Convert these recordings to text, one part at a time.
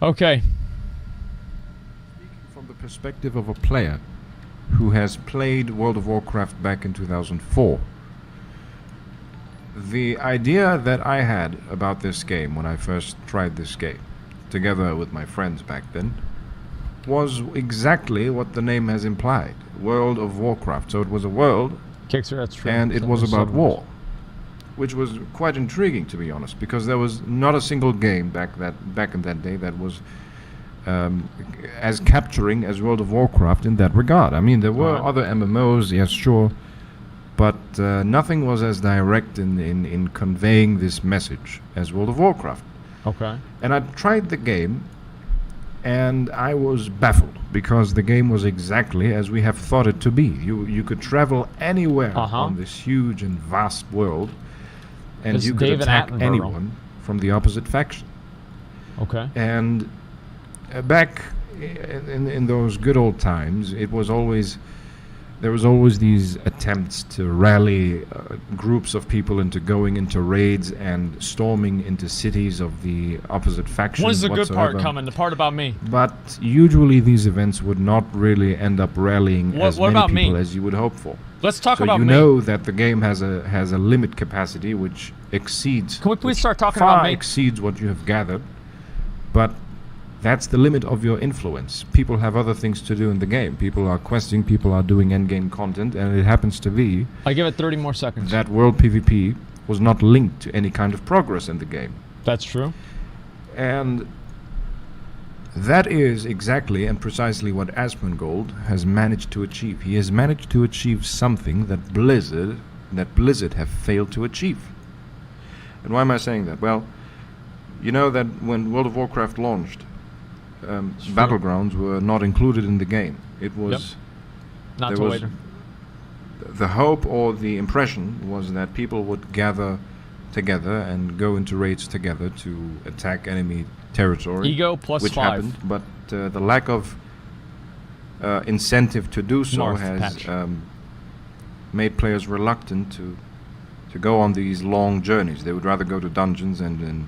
Okay. Speaking from the perspective of a player who has played World of Warcraft back in 2004, the idea that I had about this game when I first tried this game, together with my friends back then, was exactly what the name has implied. World of Warcraft. So it was a world, and it was about war, which was quite intriguing, to be honest, because there was not a single game back in that day that was as capturing as World of Warcraft in that regard. I mean, there were other MMOs, yes, sure, but nothing was as direct in conveying this message as World of Warcraft. Okay. And I tried the game, and I was baffled, because the game was exactly as we have thought it to be. You could travel anywhere on this huge and vast world, and you could attack anyone from the opposite faction. Okay. And back in those good old times, there was always these attempts to rally groups of people into going into raids and storming into cities of the opposite faction. When's the good part coming? The part about me? But usually these events would not really end up rallying as many people as you would hope for. Let's talk about me. So you know that the game has a limit capacity which exceeds. Can we please start talking about me? Far exceeds what you have gathered, but that's the limit of your influence. People have other things to do in the game. People are questing, people are doing endgame content, and it happens to be... I give it 30 more seconds. ...that World PvP was not linked to any kind of progress in the game. That's true. And that is exactly and precisely what Asmongold has managed to achieve. He has managed to achieve something that Blizzard have failed to achieve. And why am I saying that? Well, you know that when World of Warcraft launched, Battlegrounds were not included in the game. It was not till later. The hope or the impression was that people would gather together and go into raids together to attack enemy territory. Ego plus which 5. happened, but the lack of incentive to do so has made players reluctant to go on these long journeys. They would rather go to dungeons and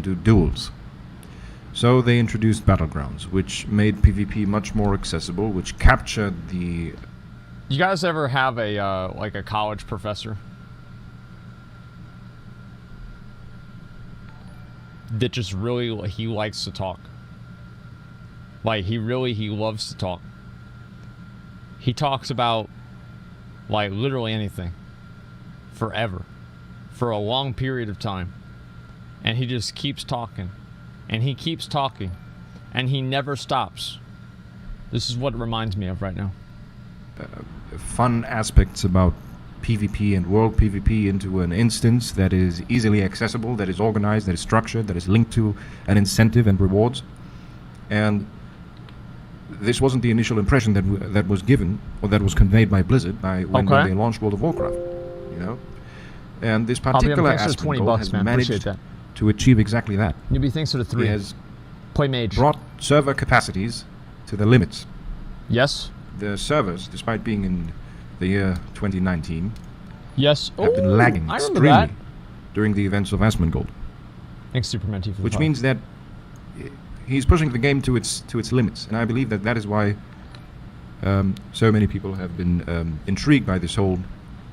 do duels. So they introduced Battlegrounds, which made PvP much more accessible, which captured the... You guys ever have a like a college professor that just really, he likes to talk? Like, he loves to talk. He talks about, like, literally anything. Forever. For a long period of time. And he just keeps talking. And he keeps talking. And he never stops. This is what it reminds me of right now. Fun aspects about PvP and World PvP into an instance that is easily accessible, that is organized, that is structured, that is linked to an incentive and rewards. And this wasn't the initial impression that was given, or that was conveyed by Blizzard when they launched World of Warcraft. You know? And this particular aspect has managed to achieve exactly that. Newbie, thanks for the 3. He has Play Mage. Brought server capacities to the limits. Yes. The servers, despite being in the year 2019, yes, have been lagging extremely during the events of Asmongold. Thanks, Superman T, for the which means that he's pushing the game to its limits, and I believe that is why so many people have been intrigued by this whole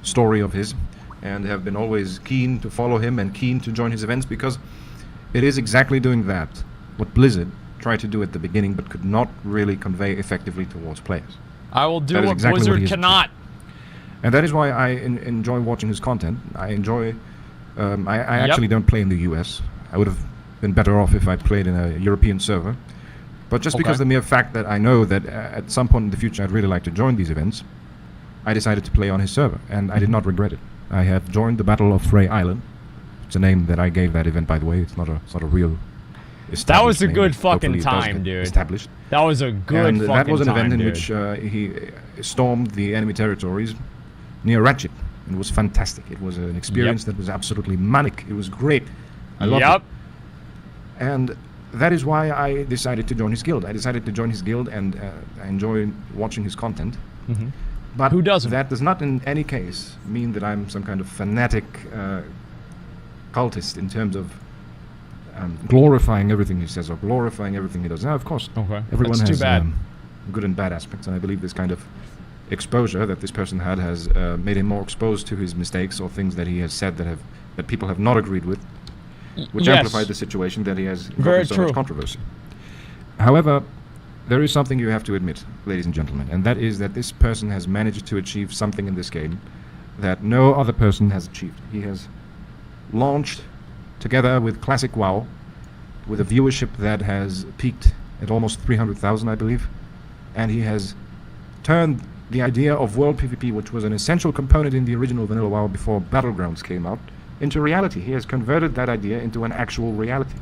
story of his, and have been always keen to follow him and keen to join his events, because it is exactly doing that what Blizzard tried to do at the beginning but could not really convey effectively towards players. I will do what Blizzard cannot. And that is why I enjoy watching his content. I enjoy... I actually don't play in the US. I would have been better off if I played in a European server. But just because the mere fact that I know that at some point in the future I'd really like to join these events, I decided to play on his server, and I did not regret it. I have joined the Battle of Frey Island. It's a name that I gave that event, by the way. It's not a real... That was a good fucking time, dude. Established. That was a good fucking time, that was an event in dude. which he stormed the enemy territories near Ratchet. It was fantastic. It was an experience that was absolutely manic. It was great. I loved it. And that is why I decided to join his guild. I decided to join his guild, and I enjoy watching his content. Mm-hmm. But who doesn't? That does not in any case mean that I'm some kind of fanatic cultist in terms of glorifying everything he says or glorifying everything he does. Now, of course, Okay. everyone That's too has bad. good and bad aspects, and I believe this kind of exposure that this person had has made him more exposed to his mistakes or things that he has said that people have not agreed with, which Yes. amplified the situation that he has Very gotten so true. much controversy. However, there is something you have to admit, ladies and gentlemen, and that is that this person has managed to achieve something in this game that no other person has achieved. He has launched, together with Classic WoW, with a viewership that has peaked at almost 300,000, I believe, and he has turned the idea of world PvP, which was an essential component in the original Vanilla WoW before Battlegrounds came out, into reality. He has converted that idea into an actual reality.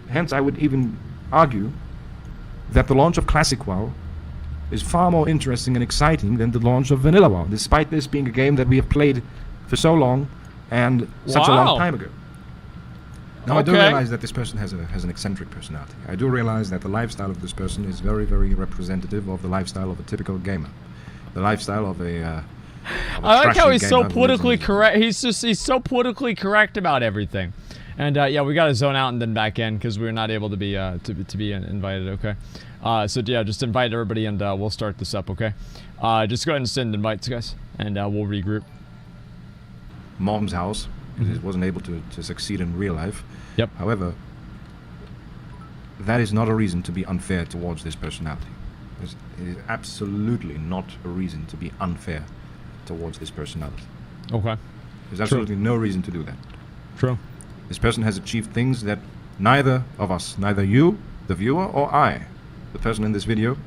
Hence, I would even argue that the launch of Classic WoW is far more interesting and exciting than the launch of Vanilla WoW, despite this being a game that we have played for so long and such a Wow. long time ago. Now, I do Okay. realize that this person has an eccentric personality. I do realize that the lifestyle of this person is very, very representative of the lifestyle of a typical gamer. The lifestyle of a I like how trashy he's so gamer who lives politically in- correct. He's so politically correct about everything. And yeah, we got to zone out and then back in because we're not able to be invited. Okay. So yeah, just invite everybody and we'll start this up. Okay. Just go ahead and send invites, guys, and we'll regroup. Mom's house. It wasn't able to succeed in real life. Yep. However, that is not a reason to be unfair towards this personality. It is absolutely not a reason to be unfair towards this personality. Okay. There's absolutely no reason to do that. True. This person has achieved things that neither of us, neither you, the viewer, or I, the person in this video,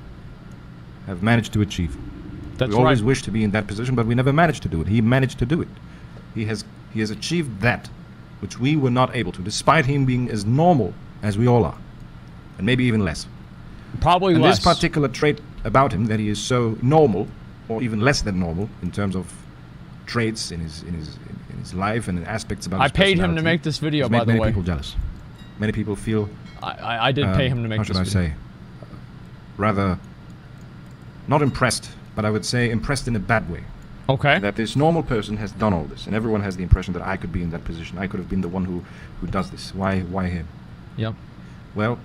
have managed to achieve. That's We always right. wish to be in that position, but we never managed to do it. He managed to do it. He has achieved that which we were not able to, despite him being as normal as we all are, and maybe even less. Probably And less. this particular trait about him, that he is so normal, or even less than normal, in terms of traits in his life and in aspects about I his paid him to personality, make this video, has by made the many way. people jealous. Many people feel I did pay him to make how this should I video. say, rather not impressed, but I would say impressed in a bad way. Okay. That this normal person has done all this, and everyone has the impression that I could be in that position. I could have been the one who does this. Why him? Yep. Well,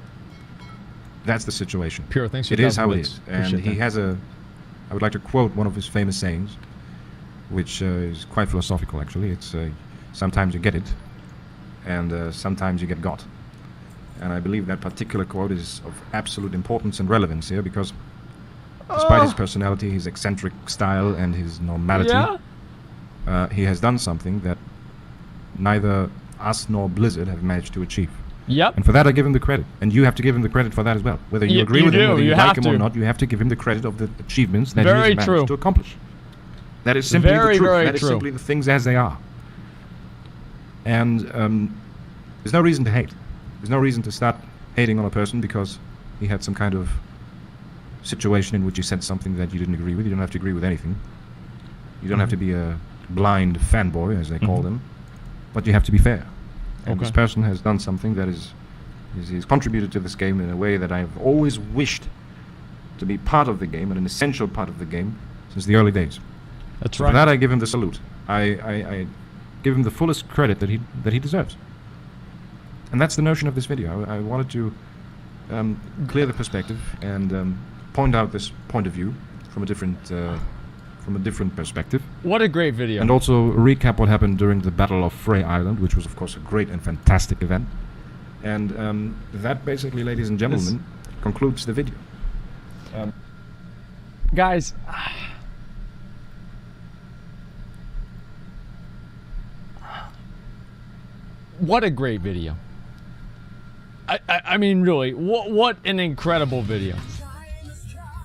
that's the situation. Pure. Thanks for It is how it 1,000 is, bits. and Appreciate he that. has I would like to quote one of his famous sayings, which is quite philosophical. Actually, it's sometimes you get it, and sometimes you get got. And I believe that particular quote is of absolute importance and relevance here because, despite his personality, his eccentric style, and his normality, Yeah. he has done something that neither us nor Blizzard have managed to achieve. Yep. And for that, I give him the credit. And you have to give him the credit for that as well. Whether you You- agree you with him, do. whether You you have like him or to. not, you have to give him the credit of the achievements that he Very has managed true. to accomplish. That is simply Very, the truth. very That is true. simply the things as they are. And there's no reason to hate. There's no reason to start hating on a person because he had some kind of situation in which he said something that you didn't agree with. You don't have to agree with anything. You don't have to be a blind fanboy, as they call them, but you have to be fair. And Okay. this person has done something that he's contributed to this game in a way that I've always wished to be part of the game and an essential part of the game since the early days. That's So right. for that, I give him the salute. I give him the fullest credit that he deserves. And that's the notion of this video. I wanted to clear the perspective and point out this point of view from a different perspective, What a great video. and also recap what happened during the Battle of Frey Island, which was of course a great and fantastic event. And that basically, ladies and gentlemen, concludes the video. Guys, what a great video. I mean, really, what an incredible video.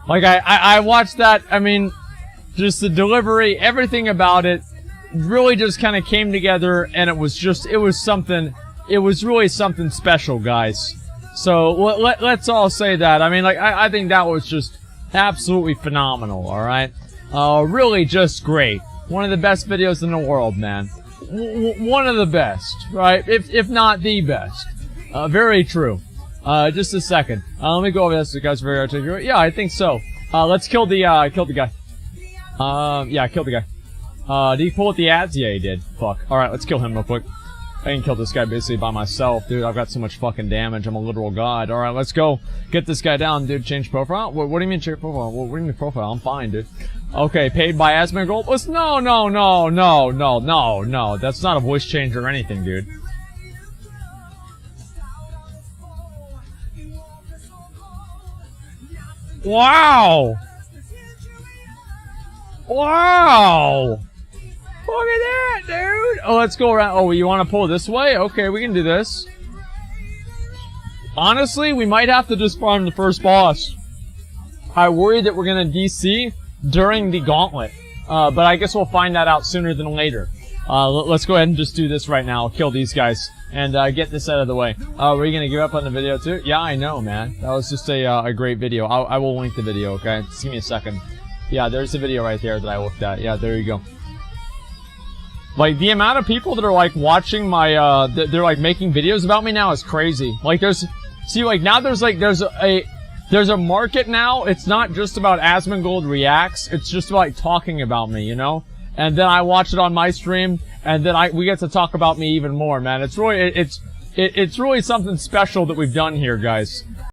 Like, I watched that, I mean, just the delivery, everything about it really just kind of came together, and it was really something special, guys. So, let's all say that. I mean, like, I think that was just absolutely phenomenal, alright? Really just great. One of the best videos in the world, man. One of the best, right? If not the best. Very true. Just a second. Let me go over this. You guys are very articulate. Yeah, I think so. Let's kill the guy. Yeah, kill the guy. Did he pull out the ads? Yeah, he did. Fuck. Alright, let's kill him real quick. I can kill this guy basically by myself, dude. I've got so much fucking damage. I'm a literal god. Alright, let's go get this guy down, dude. Change profile? What do you mean change profile? What do you mean profile? I'm fine, dude. Okay, paid by Asmongold? No. That's not a voice change or anything, dude. Wow! Wow! Look at that, dude! Oh, let's go around. Oh, you want to pull this way? Okay, we can do this. Honestly, we might have to just farm the first boss. I worry that we're gonna DC during the gauntlet. But I guess we'll find that out sooner than later. Let's go ahead and just do this right now. Kill these guys. And, get this out of the way. Were you gonna give up on the video too? Yeah, I know, man. That was just a great video. I will link the video, okay? Just give me a second. Yeah, there's the video right there that I looked at. Yeah, there you go. Like, the amount of people that are, like, watching my, they're, like, making videos about me now is crazy. Like, see, like, now there's a market now. It's not just about Asmongold Reacts. It's just about, like, talking about me, you know? And then I watch it on my stream, and then we get to talk about me even more, man. It's really, it's really something special that we've done here, guys.